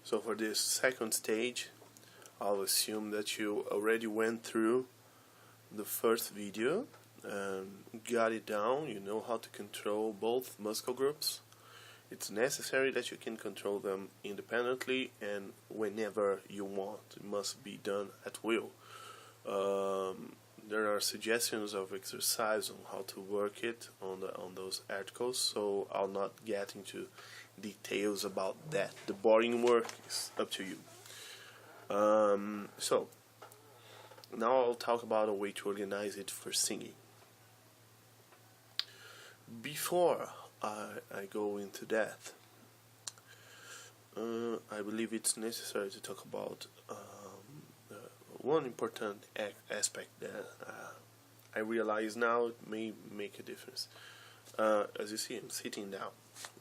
So for this second stage, I'll assume that you already went through the first video and got it down. You know how to control both muscle groups. It's necessary that you can control them independently and whenever you want. It must be done at will. There are suggestions of exercise on how to work it on those articles, so I'll not get into details about that. The boring work is up to you. So now I'll talk about a way to organize it for singing. Before I go into that, I believe it's necessary to talk about one important aspect that I realize now it may make a difference. As you see, I'm sitting down.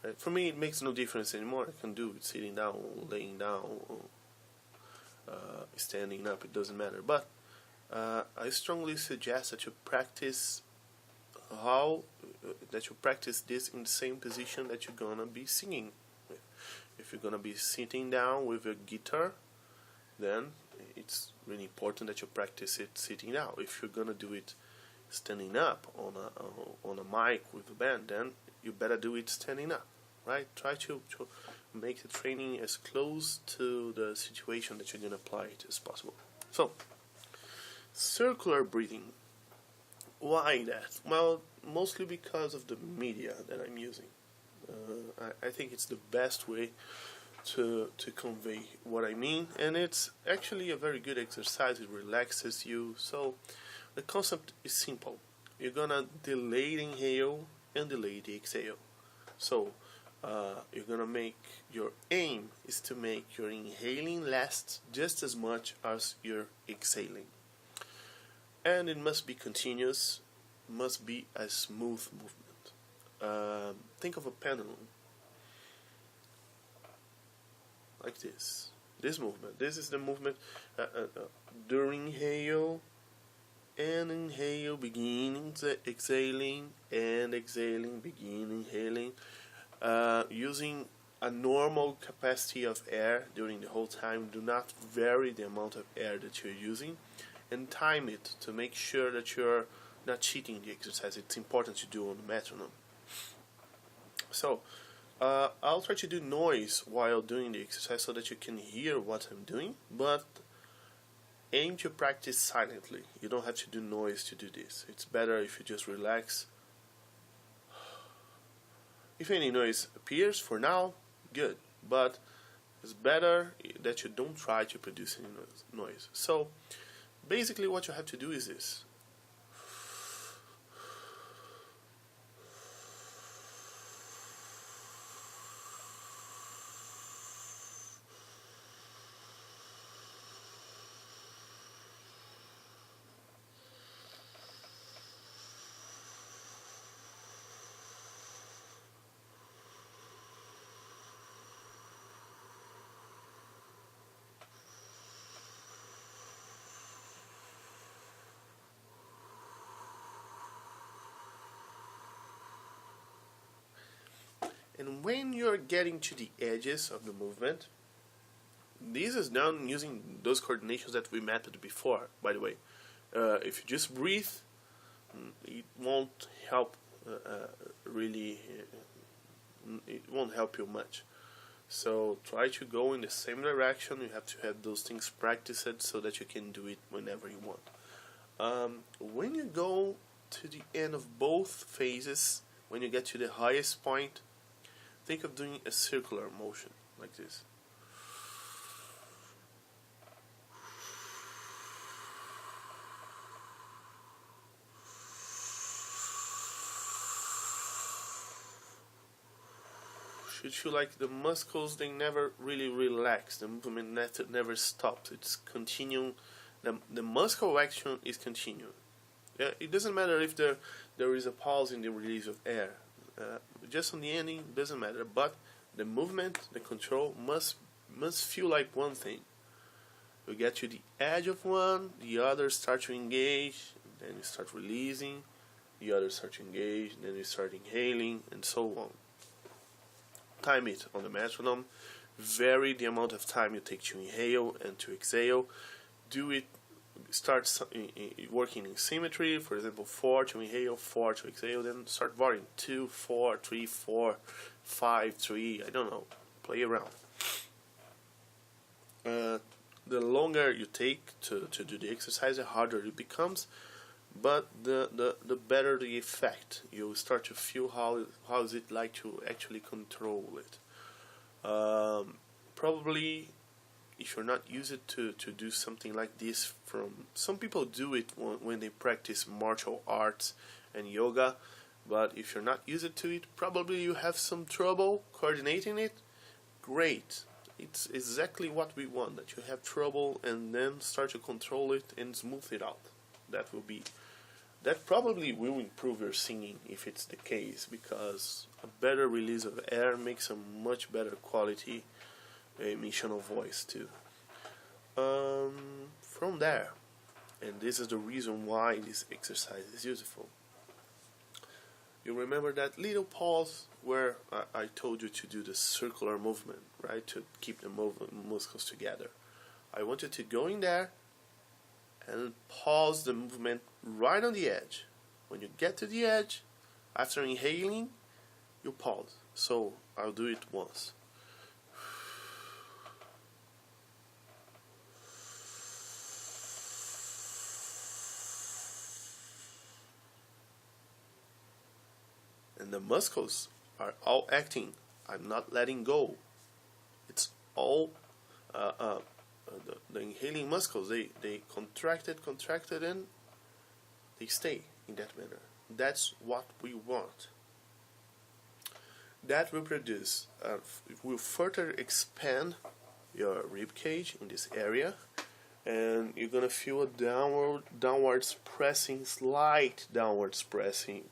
Right? For me, it makes no difference anymore. I can do it sitting down, laying down, standing up. It doesn't matter. But I strongly suggest that you practice this in the same position that you're gonna be singing with. If you're gonna be sitting down with a guitar, then it's really important that you practice it sitting down. If you're gonna do it standing up on a mic with a band, then you better do it standing up, right? Try to make the training as close to the situation that you're gonna apply it as possible. So, circular breathing. Why that? Well, mostly because of the media that I'm using. I think it's the best way to convey what I mean, and it's actually a very good exercise. It relaxes you. So the concept is simple. You're gonna delay the inhale and delay the exhale. So you're gonna make your aim is to make your inhaling last just as much as your exhaling, and it must be continuous, must be a smooth movement. Think of a pendulum. Like this movement. This is the movement during inhale and inhale, beginning exhaling and exhaling, begin inhaling, using a normal capacity of air during the whole time. Do not vary the amount of air that you're using, and time it to make sure that you're not cheating the exercise. It's important to do on the metronome. So I'll try to do noise while doing the exercise so that you can hear what I'm doing, but aim to practice silently. You don't have to do noise to do this. It's better if you just relax. If any noise appears, for now, good, but it's better that you don't try to produce any noise. So basically what you have to do is this. And when you're getting to the edges of the movement, this is done using those coordinations that we mapped before, by the way. If you just breathe, it won't help really, it won't help you much. So try to go in the same direction. You have to have those things practiced so that you can do it whenever you want. When you go to the end of both phases, when you get to the highest point, think of doing a circular motion like this. Should feel like the muscles, they never really relax. The movement never stops. It's continuing. The muscle action is continuing. It doesn't matter if there is a pause in the release of air. Just on the ending, doesn't matter, but the movement, the control must feel like one thing. You get to the edge of one, the other start to engage, then you start releasing, the other start to engage, then you start inhaling, and so on. time it on the metronome, vary the amount of time you take to inhale and to exhale, do it, start working in symmetry, for example 4 to inhale, 4 to exhale, then start varying 2, 4, 3, 4, 5, 3, I don't know, play around. The longer you take to do the exercise, the harder it becomes, but the better the effect. You start to feel how is it like to actually control it. Probably if you're not used to do something like this, from some people do it when they practice martial arts and yoga, but if you're not used to it, probably you have some trouble coordinating it. Great. It's exactly what we want, that you have trouble and then start to control it and smooth it out. That probably will improve your singing if it's the case, because a better release of air makes a much better quality emission of voice too. From there, and this is the reason why this exercise is useful. You remember that little pause where I told you to do the circular movement, right? To keep the muscles together. I want you to go in there and pause the movement right on the edge. When you get to the edge, after inhaling, you pause. So I'll do it once. And the muscles are all acting. I'm not letting go. It's all the inhaling muscles. They contracted, and they stay in that manner. That's what we want. That will produce, will further expand your rib cage in this area, and you're gonna feel a downwards pressing, slight downwards pressing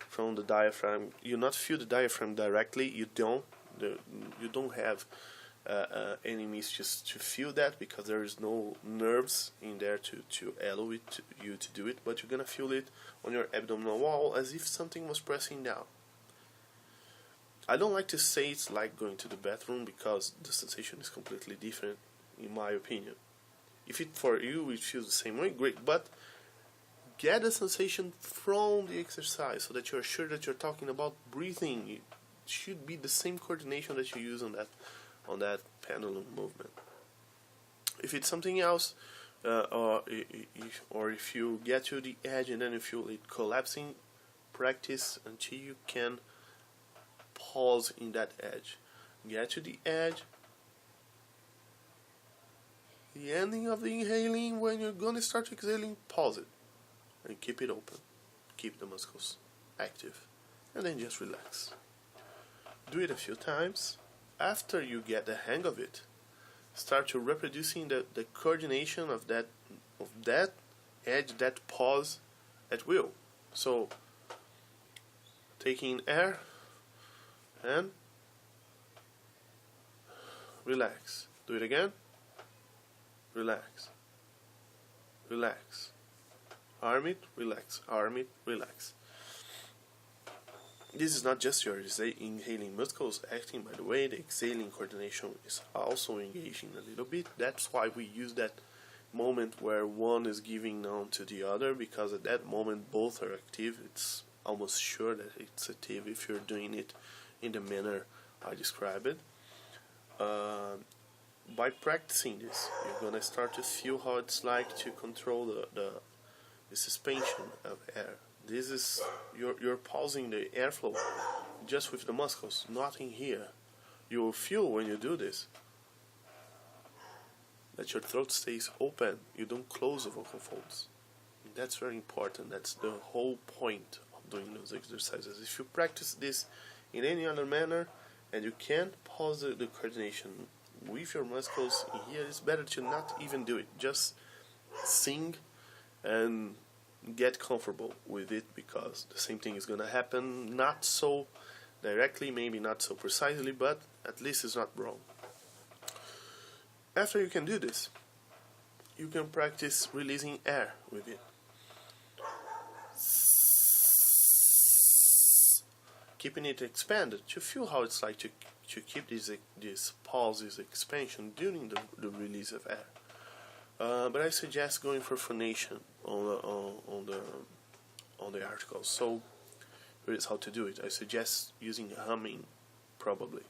from the diaphragm. You not feel the diaphragm directly. You don't have any means just to feel that, because there is no nerves in there to allow you to do it. But you're gonna feel it on your abdominal wall as if something was pressing down. I don't like to say it's like going to the bathroom, because the sensation is completely different, in my opinion. If it for you it feels the same way, great. But get a sensation from the exercise so that you're sure that you're talking about breathing. It should be the same coordination that you use on that pendulum movement. If it's something else, or if you get to the edge and then you feel it collapsing, practice until you can pause in that edge. Get to the edge. The ending of the inhaling, when you're going to start exhaling, pause it. And keep it open. Keep the muscles active. And then just relax. Do it a few times. After you get the hang of it, start to reproducing the coordination of that edge, that pause at will. So, taking air and relax. Do it again. Relax. Relax. Arm it, relax. Arm it, relax. This is not just your inhaling muscles acting, by the way. The exhaling coordination is also engaging a little bit. That's why we use that moment where one is giving on to the other, because at that moment both are active. It's almost sure that it's active if you're doing it in the manner I described it. By practicing this, you're gonna start to feel how it's like to control the suspension of air. This is you're pausing the airflow just with the muscles, not in here. You will feel when you do this that your throat stays open. You don't close the vocal folds. And that's very important. That's the whole point of doing those exercises. If you practice this in any other manner and you can't pause the coordination with your muscles in here, it's better to not even do it. Just sing and get comfortable with it, because the same thing is going to happen, not so directly, maybe not so precisely, but at least it's not wrong. After you can do this, you can practice releasing air with it. keeping it expanded to feel how it's like to keep this pause, this expansion during the release of air. But I suggest going for phonation on the article. So here is how to do it. I suggest using humming, probably.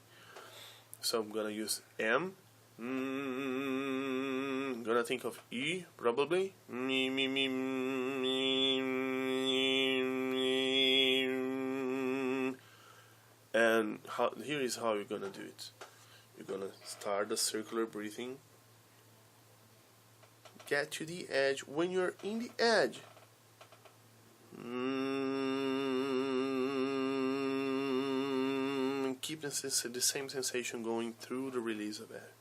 So I'm gonna use M. Gonna think of E, probably. Me, me, me, me, me. And here is how you're gonna do it. You're gonna start the circular breathing. Get to the edge. When you're in the edge, keep the same sensation going through the release of air.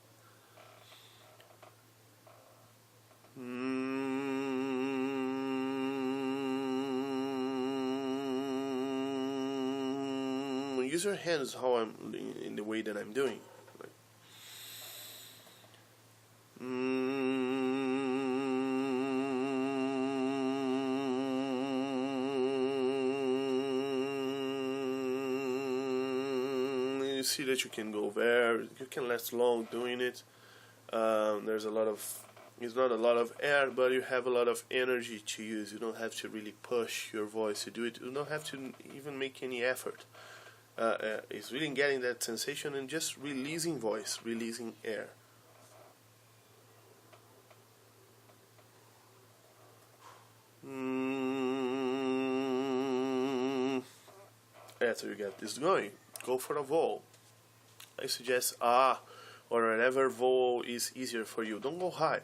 Use your hands how I'm in the way that I'm doing. Like, you see that you can go there. You can last long doing it. There's a lot of. It's not a lot of air, but you have a lot of energy to use. You don't have to really push your voice to do it. You don't have to even make any effort. It's really getting that sensation and just releasing voice, releasing air. After you get this going, go for a vowel. I suggest ah or whatever vowel is easier for you. Don't go high.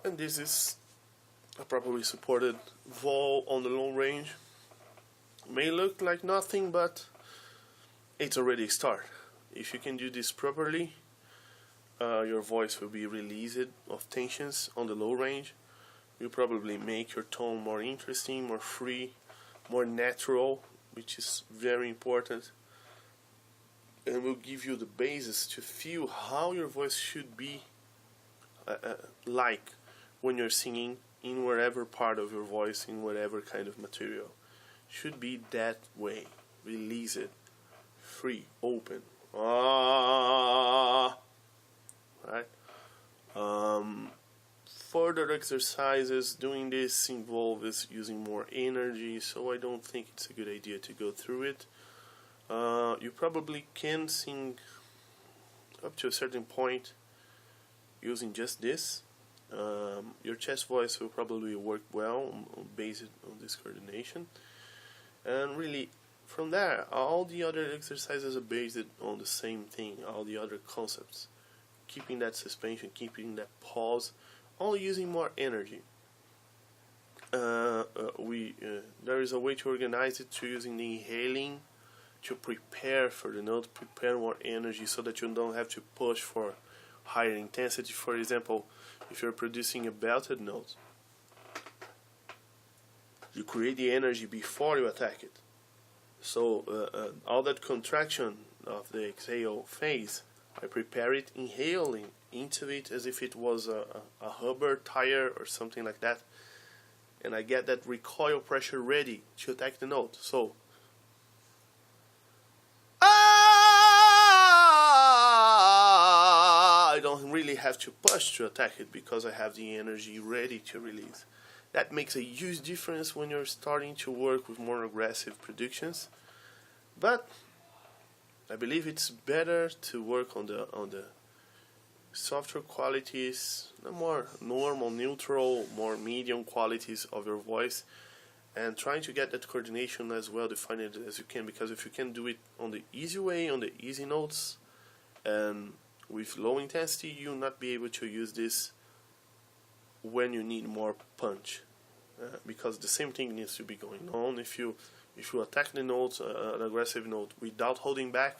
And this is a properly supported vowel on the long range. May look like nothing, but it's already a start. If you can do this properly, your voice will be released of tensions on the low range. You'll probably make your tone more interesting, more free, more natural, which is very important, and will give you the basis to feel how your voice should be like when you're singing in whatever part of your voice, in whatever kind of material. Should be that way. Release it. Free. Open. Ah. Right? Further exercises doing this involves using more energy, so I don't think it's a good idea to go through it. You probably can sing up to a certain point using just this. Your chest voice will probably work well based on this coordination, and really from there all the other exercises are based on the same thing, all the other concepts, keeping that suspension, keeping that pause, only using more energy. There is a way to organize it to using the inhaling to prepare for the note, prepare more energy so that you don't have to push for higher intensity. For example, if you're producing a belted note, you create the energy before you attack it. So all that contraction of the exhale phase, I prepare it inhaling into it as if it was a rubber tire or something like that, and I get that recoil pressure ready to attack the note. So I don't really have to push to attack it because I have the energy ready to release. That makes a huge difference when you're starting to work with more aggressive productions. But I believe it's better to work on the softer qualities, the more normal, neutral, more medium qualities of your voice, and trying to get that coordination as well defined as you can, because if you can do it on the easy way, on the easy notes, and with low intensity, you'll not be able to use this when you need more punch, because the same thing needs to be going on. If you attack the notes, an aggressive note, without holding back,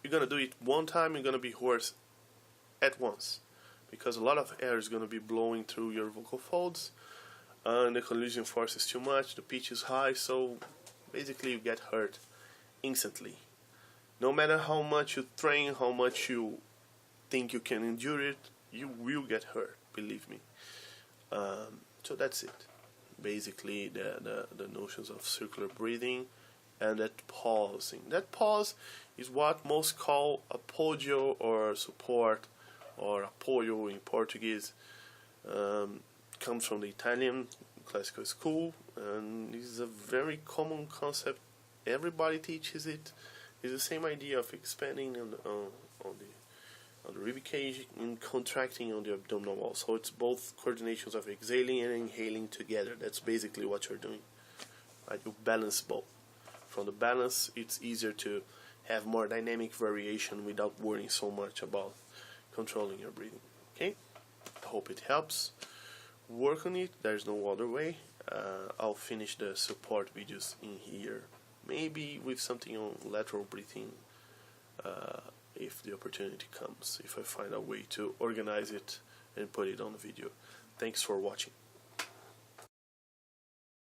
you're gonna do it one time, you're gonna be hoarse at once, because a lot of air is gonna be blowing through your vocal folds. and the collision force is too much, the pitch is high, so basically you get hurt instantly. No matter how much you train, how much you think you can endure it, you will get hurt, believe me. So that's it. Basically the notions of circular breathing and that pausing. That pause is what most call apoggio or support, or apoio in Portuguese. Comes from the Italian classical school, and this is a very common concept. Everybody teaches it. It's the same idea of expanding on the rib cage and contracting on the abdominal wall. So it's both coordinations of exhaling and inhaling together. That's basically what you're doing. Right? You balance both. From the balance, it's easier to have more dynamic variation without worrying so much about controlling your breathing. Okay? I hope it helps. Work on it. There's no other way. I'll finish the support videos in here. Maybe with something on lateral breathing, if the opportunity comes, if I find a way to organize it and put it on the video. Thanks for watching.